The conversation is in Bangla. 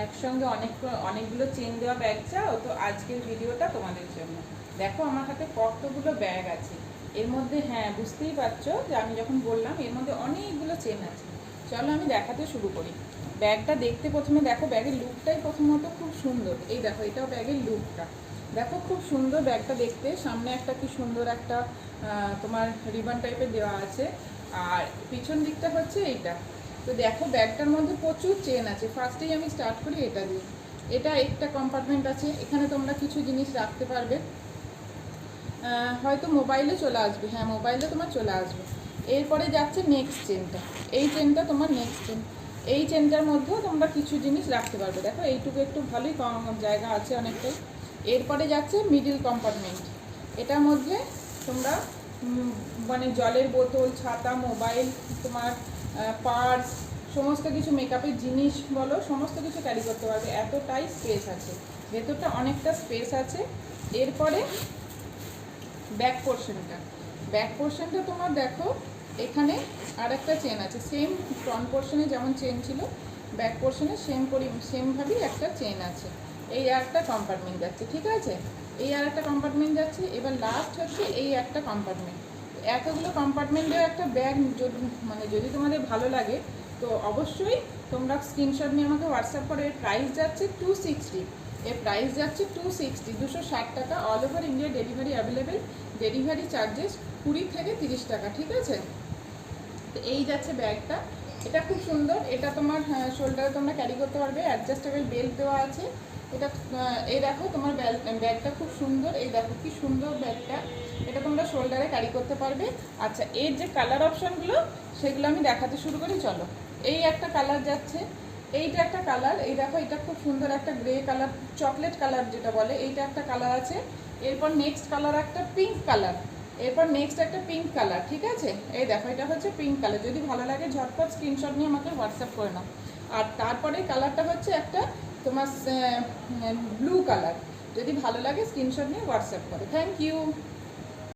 একসঙ্গে অনেকগুলো চেন দেওয়া ব্যাগ চাও তো আজকের ভিডিওটা তোমাদের জন্য। দেখো আমার হাতে কতগুলো ব্যাগ আছে। এর মধ্যে হ্যাঁ বুঝতেই পারছো যে আমি যখন বললাম এর মধ্যে অনেকগুলো চেন আছে। চলো আমি দেখাতে শুরু করি। ব্যাগটা দেখতে প্রথমে দেখো, ব্যাগের লুকটাই প্রথমত খুব সুন্দর। এই দেখো, এটাও ব্যাগের লুকটা দেখো, খুব সুন্দর ব্যাগটা দেখতে। সামনে একটা কি সুন্দর একটা তোমার রিবন টাইপের দেওয়া আছে, আর পিছন দিকটা হচ্ছে এইটা। তো দেখো ব্যাগটার মধ্যে প্রচুর চেন আছে। ফার্স্টেই আমি স্টার্ট করি এটা দিয়ে। এটা একটা কম্পার্টমেন্ট আছে, এখানে তোমরা কিছু জিনিস রাখতে পারবে। হয়তো মোবাইলে চলে আসবে, হ্যাঁ মোবাইলে তোমার চলে আসবে। এরপরে যাচ্ছে নেক্সট চেনটা। এই চেনটা তোমার নেক্সট চেন। এই চেনটার মধ্যেও তোমরা কিছু জিনিস রাখতে পারবে। দেখো এইটুকু একটু ভালোই কম জায়গা আছে অনেকটাই। এরপরে যাচ্ছে মিডিল কম্পার্টমেন্ট। এটার মধ্যে তোমরা মানে জলের বোতল, ছাতা, মোবাইল, তোমার পার্স, সমস্ত কিছু মেকআপের জিনিস বলো, সমস্ত কিছু ক্যারি করতে পারবে। এতটাই স্পেস আছে, ভেতরটা অনেকটা স্পেস আছে। এরপরে ব্যাক পোর্শনটা তোমার দেখো, এখানে আর একটা চেন আছে। সেম ফ্রন্ট পোর্শনে যেমন চেন ছিল, ব্যাক পোর্শনে সেমভাবেই একটা চেন আছে। এই আর একটা কম্পার্টমেন্ট যাচ্ছে, ঠিক আছে, এই আর একটা কম্পার্টমেন্ট যাচ্ছে। এবার লাস্ট হচ্ছে এই একটা কম্পার্টমেন্ট। এতগুলো কম্পার্টমেন্টের একটা ব্যাগ যদি তোমাদের ভালো লাগে তো অবশ্যই তোমরা স্ক্রিনশট নিয়ে আমাকে হোয়াটসঅ্যাপ করে। এর প্রাইস যাচ্ছে 260। এর প্রাইস যাচ্ছে 260, 260 টাকা। All over India delivery available. Delivery charges 20 থেকে 30 টাকা, ঠিক আছে। তো এই যাচ্ছে ব্যাগটা। এটা খুব সুন্দর। এটা তোমার শোল্ডারে তোমরা ক্যারি করতে পারবে। অ্যাডজাস্টেবল বেল্ট দেওয়া আছে। এটা এই দেখো তোমার ব্যাগটা খুব সুন্দর। এই দেখো কি সুন্দর ব্যাগটা। এটা তোমরা শোল্ডারে ক্যারি করতে পারবে। আচ্ছা, এর যে কালার অপশানগুলো সেগুলো আমি দেখাতে শুরু করি, চলো। এই একটা কালার যাচ্ছে, এইটা একটা কালার। এই দেখো, এটা খুব সুন্দর একটা গ্রে কালার, চকলেট কালার যেটা বলে, এইটা একটা কালার আছে। এরপর নেক্সট কালার একটা পিঙ্ক কালার। এরপর নেক্সট একটা পিঙ্ক কালার, ঠিক আছে। এই দেখো, এটা হচ্ছে পিঙ্ক কালার। যদি ভালো লাগে ঝটপট স্ক্রিনশট নিয়ে আমাকে হোয়াটসঅ্যাপ করে নাও। আর তারপরে কালারটা হচ্ছে একটা তোমার ব্লু কালার। যদি ভালো লাগে স্ক্রিনশট নিয়ে হোয়াটসঅ্যাপ করো। Thank you.